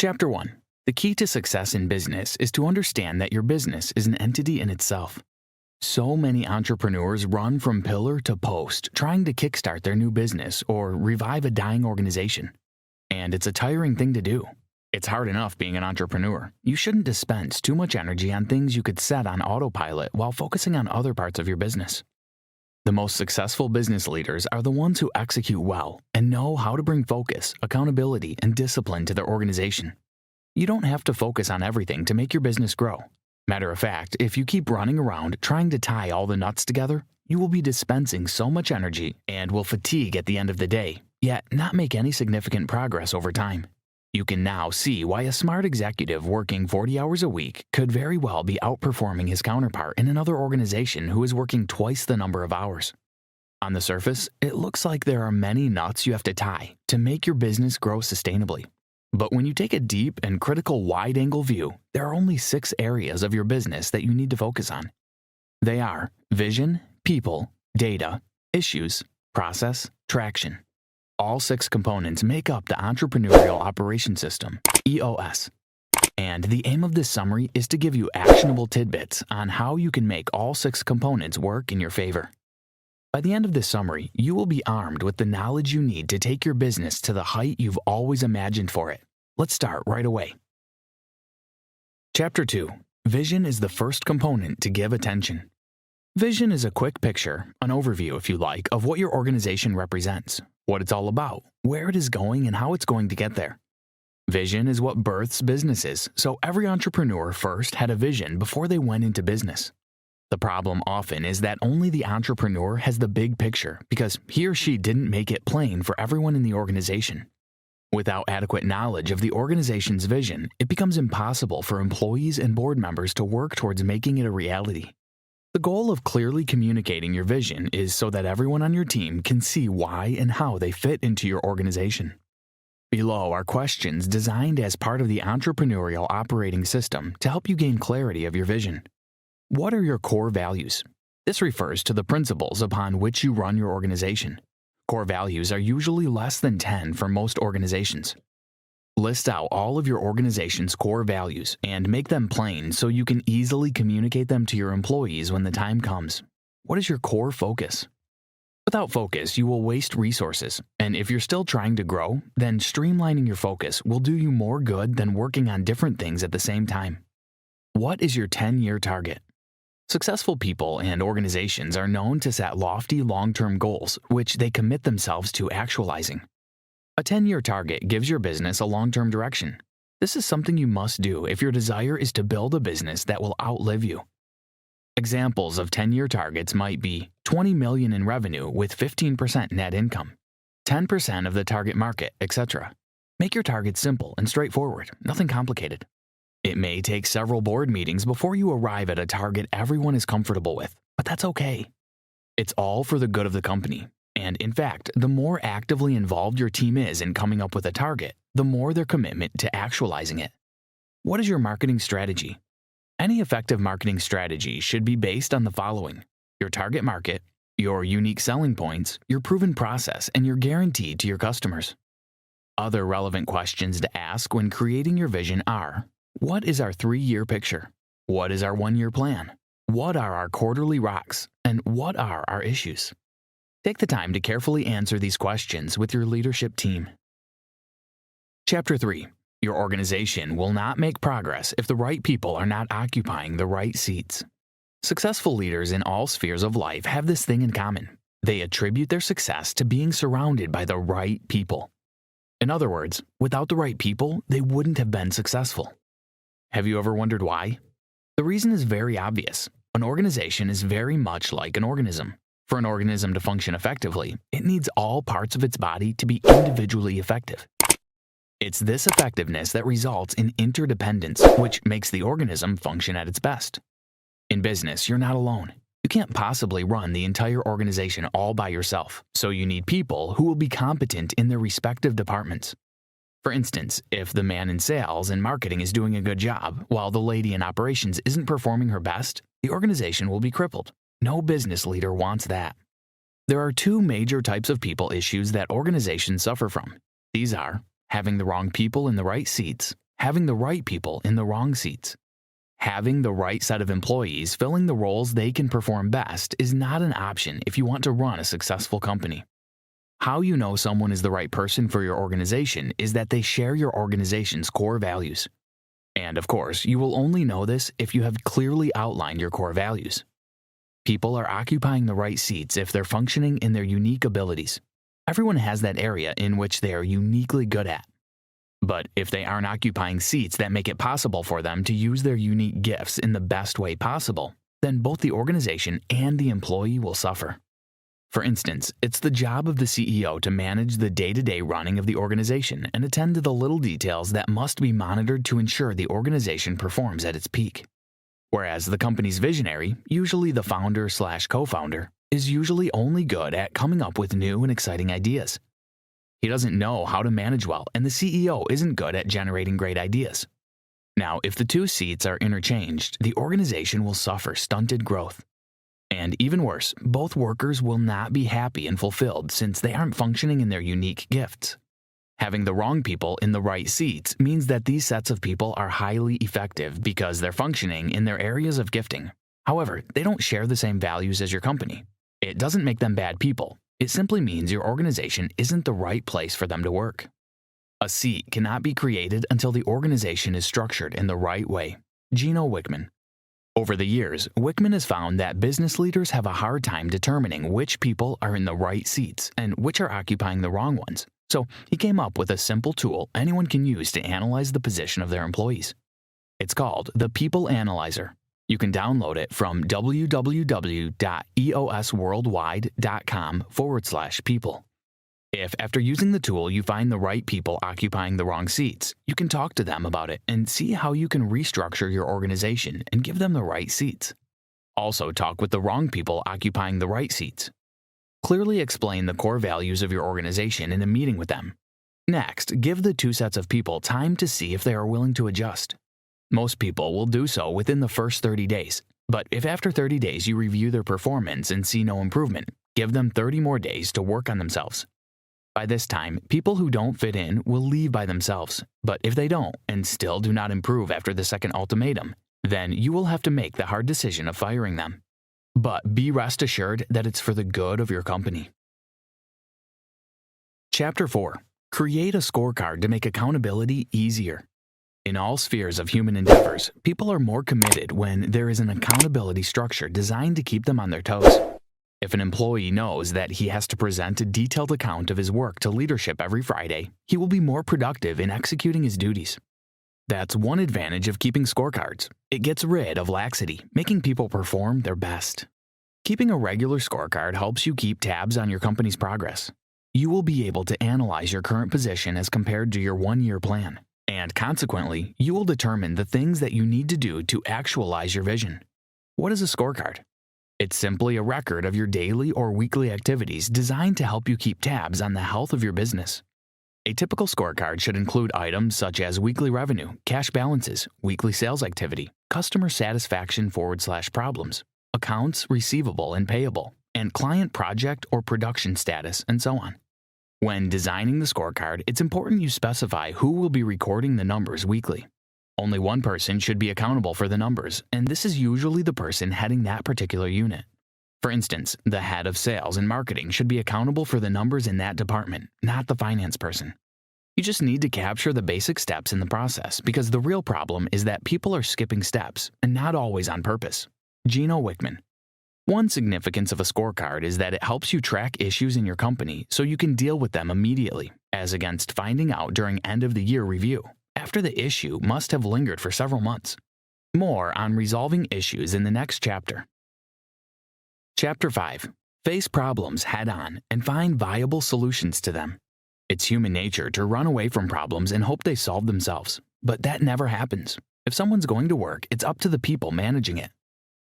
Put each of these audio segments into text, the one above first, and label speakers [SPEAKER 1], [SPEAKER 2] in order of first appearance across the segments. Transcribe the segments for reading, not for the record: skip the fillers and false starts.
[SPEAKER 1] Chapter 1. The key to success in business is to understand that your business is an entity in itself. So many entrepreneurs run from pillar to post trying to kickstart their new business or revive a dying organization. And it's a tiring thing to do. It's hard enough being an entrepreneur. You shouldn't dispense too much energy on things you could set on autopilot while focusing on other parts of your business. The most successful business leaders are the ones who execute well and know how to bring focus, accountability, and discipline to their organization. You don't have to focus on everything to make your business grow. Matter of fact, if you keep running around trying to tie all the nuts together, you will be dispensing so much energy and will fatigue at the end of the day, yet not make any significant progress over time. You can now see why a smart executive working 40 hours a week could very well be outperforming his counterpart in another organization who is working twice the number of hours. On the surface, it looks like there are many nuts you have to tie to make your business grow sustainably. But when you take a deep and critical wide-angle view, there are only 6 areas of your business that you need to focus on. They are vision, people, data, issues, process, traction. All 6 components make up the Entrepreneurial Operating System, EOS. And the aim of this summary is to give you actionable tidbits on how you can make all 6 components work in your favor. By the end of this summary, you will be armed with the knowledge you need to take your business to the height you've always imagined for it. Let's start right away. Chapter 2. Vision is the first component to give attention. Vision is a quick picture, an overview if you like, of what your organization represents, what it's all about, where it is going, and how it's going to get there. Vision is what births businesses, so every entrepreneur first had a vision before they went into business. The problem often is that only the entrepreneur has the big picture because he or she didn't make it plain for everyone in the organization. Without adequate knowledge of the organization's vision, it becomes impossible for employees and board members to work towards making it a reality. The goal of clearly communicating your vision is so that everyone on your team can see why and how they fit into your organization. Below are questions designed as part of the Entrepreneurial Operating System to help you gain clarity of your vision. What are your core values? This refers to the principles upon which you run your organization. Core values are usually less than 10 for most organizations. List out all of your organization's core values and make them plain so you can easily communicate them to your employees when the time comes. What is your core focus? Without focus, you will waste resources, and if you're still trying to grow, then streamlining your focus will do you more good than working on different things at the same time. What is your 10-year target? Successful people and organizations are known to set lofty long-term goals, which they commit themselves to actualizing. A 10-year target gives your business a long-term direction. This is something you must do if your desire is to build a business that will outlive you. Examples of 10-year targets might be $20 million in revenue with 15% net income, 10% of the target market, etc. Make your targets simple and straightforward, nothing complicated. It may take several board meetings before you arrive at a target everyone is comfortable with, but that's okay. It's all for the good of the company. And in fact, the more actively involved your team is in coming up with a target, the more their commitment to actualizing it. What is your marketing strategy? Any effective marketing strategy should be based on the following: your target market, your unique selling points, your proven process, and your guarantee to your customers. Other relevant questions to ask when creating your vision are: what is our 3-year picture? What is our 1-year plan? What are our quarterly rocks? And what are our issues? Take the time to carefully answer these questions with your leadership team. Chapter 3. Your organization will not make progress if the right people are not occupying the right seats. Successful leaders in all spheres of life have this thing in common. They attribute their success to being surrounded by the right people. In other words, without the right people, they wouldn't have been successful. Have you ever wondered why? The reason is very obvious. An organization is very much like an organism. For an organism to function effectively, it needs all parts of its body to be individually effective. It's this effectiveness that results in interdependence, which makes the organism function at its best. In business, you're not alone. You can't possibly run the entire organization all by yourself, so you need people who will be competent in their respective departments. For instance, if the man in sales and marketing is doing a good job, while the lady in operations isn't performing her best, the organization will be crippled. No business leader wants that. There are 2 major types of people issues that organizations suffer from. These are having the wrong people in the right seats, having the right people in the wrong seats. Having the right set of employees filling the roles they can perform best is not an option if you want to run a successful company. How you know someone is the right person for your organization is that they share your organization's core values. And of course, you will only know this if you have clearly outlined your core values. People are occupying the right seats if they're functioning in their unique abilities. Everyone has that area in which they are uniquely good at. But if they aren't occupying seats that make it possible for them to use their unique gifts in the best way possible, then both the organization and the employee will suffer. For instance, it's the job of the CEO to manage the day-to-day running of the organization and attend to the little details that must be monitored to ensure the organization performs at its peak. Whereas the company's visionary, usually the founder/co-founder, is usually only good at coming up with new and exciting ideas. He doesn't know how to manage well, and the CEO isn't good at generating great ideas. Now, if the two seats are interchanged, the organization will suffer stunted growth. And even worse, both workers will not be happy and fulfilled since they aren't functioning in their unique gifts. Having the wrong people in the right seats means that these sets of people are highly effective because they're functioning in their areas of gifting. However, they don't share the same values as your company. It doesn't make them bad people. It simply means your organization isn't the right place for them to work. A seat cannot be created until the organization is structured in the right way. Gino Wickman. Over the years, Wickman has found that business leaders have a hard time determining which people are in the right seats and which are occupying the wrong ones. So he came up with a simple tool anyone can use to analyze the position of their employees. It's called the People Analyzer. You can download it from www.eosworldwide.com/people. If after using the tool you find the right people occupying the wrong seats, you can talk to them about it and see how you can restructure your organization and give them the right seats. Also talk with the wrong people occupying the right seats. Clearly explain the core values of your organization in a meeting with them. Next, give the two sets of people time to see if they are willing to adjust. Most people will do so within the first 30 days, but if after 30 days you review their performance and see no improvement, give them 30 more days to work on themselves. By this time, people who don't fit in will leave by themselves, but if they don't and still do not improve after the second ultimatum, then you will have to make the hard decision of firing them. But be rest assured that it's for the good of your company. Chapter 4. Create a scorecard to make accountability easier. In all spheres of human endeavors, people are more committed when there is an accountability structure designed to keep them on their toes. If an employee knows that he has to present a detailed account of his work to leadership every Friday, he will be more productive in executing his duties. That's one advantage of keeping scorecards. It gets rid of laxity, making people perform their best. Keeping a regular scorecard helps you keep tabs on your company's progress. You will be able to analyze your current position as compared to your one-year plan. And consequently, you will determine the things that you need to do to actualize your vision. What is a scorecard? It's simply a record of your daily or weekly activities designed to help you keep tabs on the health of your business. A typical scorecard should include items such as weekly revenue, cash balances, weekly sales activity, customer satisfaction /problems, accounts receivable and payable, and client project or production status, and so on. When designing the scorecard, it's important you specify who will be recording the numbers weekly. Only one person should be accountable for the numbers, and this is usually the person heading that particular unit. For instance, the head of sales and marketing should be accountable for the numbers in that department, not the finance person. You just need to capture the basic steps in the process because the real problem is that people are skipping steps, and not always on purpose. Gino Wickman. One significance of a scorecard is that it helps you track issues in your company so you can deal with them immediately, as against finding out during end-of-the-year review, after the issue must have lingered for several months. More on resolving issues in the next chapter. Chapter 5. Face problems head-on and find viable solutions to them. It's human nature to run away from problems and hope they solve themselves, but that never happens. If someone's going to work, it's up to the people managing it.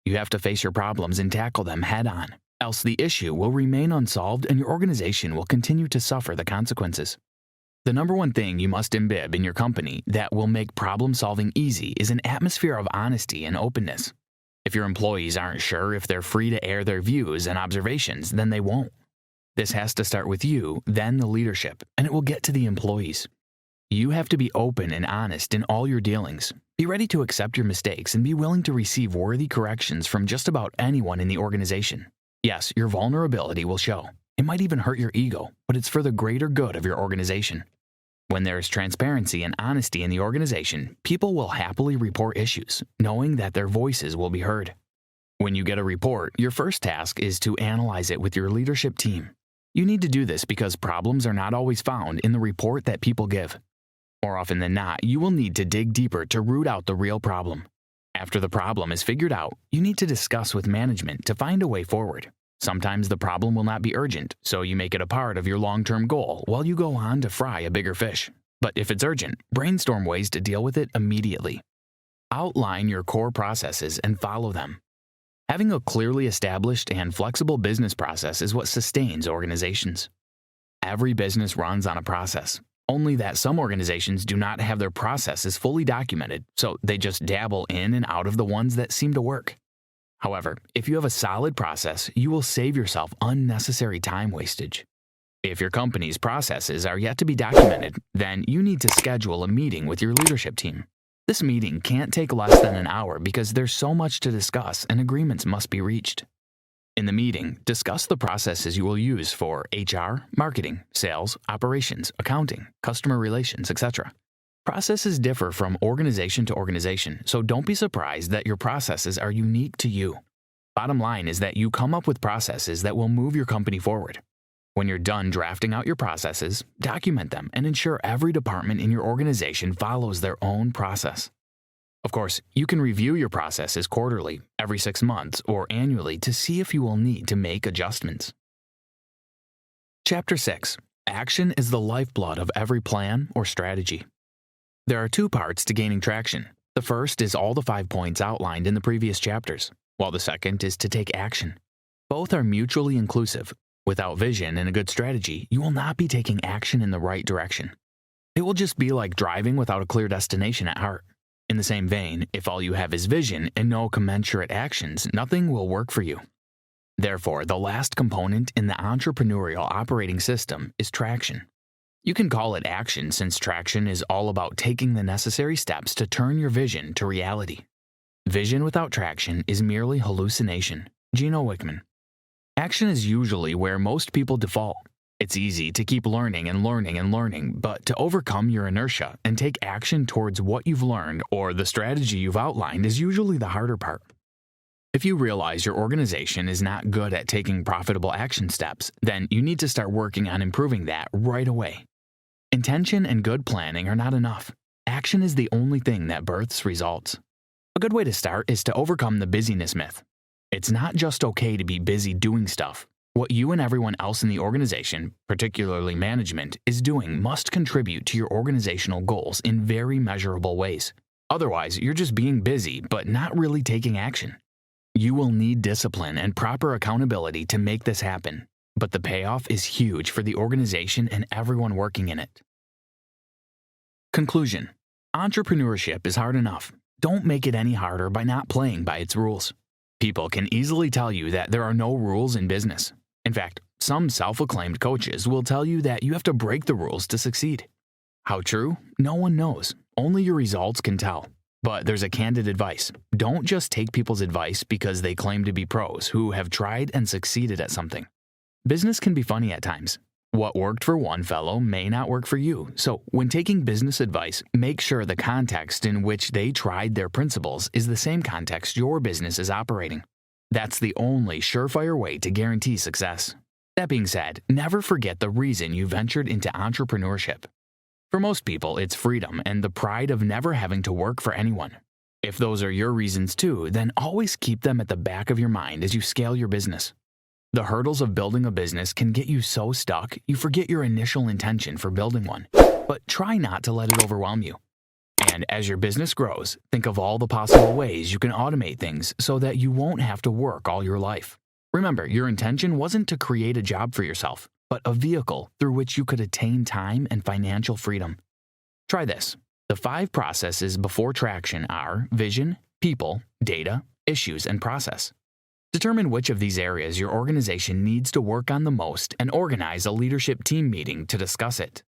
[SPEAKER 1] You have to face your problems and tackle them head-on, else the issue will remain unsolved and your organization will continue to suffer the consequences. The number one thing you must imbibe in your company that will make problem-solving easy is an atmosphere of honesty and openness. If your employees aren't sure if they're free to air their views and observations, then they won't. This has to start with you, then the leadership, and it will get to the employees. You have to be open and honest in all your dealings. Be ready to accept your mistakes and be willing to receive worthy corrections from just about anyone in the organization. Yes, your vulnerability will show. It might even hurt your ego, but it's for the greater good of your organization. When there is transparency and honesty in the organization, people will happily report issues, knowing that their voices will be heard. When you get a report, your first task is to analyze it with your leadership team. You need to do this because problems are not always found in the report that people give. More often than not, you will need to dig deeper to root out the real problem. After the problem is figured out, you need to discuss with management to find a way forward. Sometimes the problem will not be urgent, so you make it a part of your long-term goal while you go on to fry a bigger fish. But if it's urgent, brainstorm ways to deal with it immediately. Outline your core processes and follow them. Having a clearly established and flexible business process is what sustains organizations. Every business runs on a process, only that some organizations do not have their processes fully documented, so they just dabble in and out of the ones that seem to work. However, if you have a solid process, you will save yourself unnecessary time wastage. If your company's processes are yet to be documented, then you need to schedule a meeting with your leadership team. This meeting can't take less than an hour because there's so much to discuss and agreements must be reached. In the meeting, discuss the processes you will use for HR, marketing, sales, operations, accounting, customer relations, etc. Processes differ from organization to organization, so don't be surprised that your processes are unique to you. Bottom line is that you come up with processes that will move your company forward. When you're done drafting out your processes, document them and ensure every department in your organization follows their own process. Of course, you can review your processes quarterly, every 6 months, or annually to see if you will need to make adjustments. Chapter 6. Action is the lifeblood of every plan or strategy. There are 2 parts to gaining traction. The first is all the 5 points outlined in the previous chapters, while the second is to take action. Both are mutually inclusive. Without vision and a good strategy, you will not be taking action in the right direction. It will just be like driving without a clear destination at heart. In the same vein, if all you have is vision and no commensurate actions, nothing will work for you. Therefore, the last component in the entrepreneurial operating system is traction. You can call it action since traction is all about taking the necessary steps to turn your vision to reality. Vision without traction is merely hallucination. Gino Wickman. Action is usually where most people default. It's easy to keep learning and learning and learning, but to overcome your inertia and take action towards what you've learned or the strategy you've outlined is usually the harder part. If you realize your organization is not good at taking profitable action steps, then you need to start working on improving that right away. Intention and good planning are not enough. Action is the only thing that births results. A good way to start is to overcome the busyness myth. It's not just okay to be busy doing stuff. What you and everyone else in the organization, particularly management, is doing must contribute to your organizational goals in very measurable ways. Otherwise, you're just being busy but not really taking action. You will need discipline and proper accountability to make this happen, but the payoff is huge for the organization and everyone working in it. Conclusion. Entrepreneurship is hard enough. Don't make it any harder by not playing by its rules. People can easily tell you that there are no rules in business. In fact, some self-acclaimed coaches will tell you that you have to break the rules to succeed. How true? No one knows. Only your results can tell. But there's a candid advice. Don't just take people's advice because they claim to be pros who have tried and succeeded at something. Business can be funny at times. What worked for one fellow may not work for you, so when taking business advice, make sure the context in which they tried their principles is the same context your business is operating. That's the only surefire way to guarantee success. That being said, never forget the reason you ventured into entrepreneurship. For most people, it's freedom and the pride of never having to work for anyone. If those are your reasons too, then always keep them at the back of your mind as you scale your business. The hurdles of building a business can get you so stuck you forget your initial intention for building one, but try not to let it overwhelm you. And as your business grows, think of all the possible ways you can automate things so that you won't have to work all your life. Remember, your intention wasn't to create a job for yourself, but a vehicle through which you could attain time and financial freedom. Try this. The 5 processes before traction are vision, people, data, issues, and process. Determine which of these areas your organization needs to work on the most and organize a leadership team meeting to discuss it.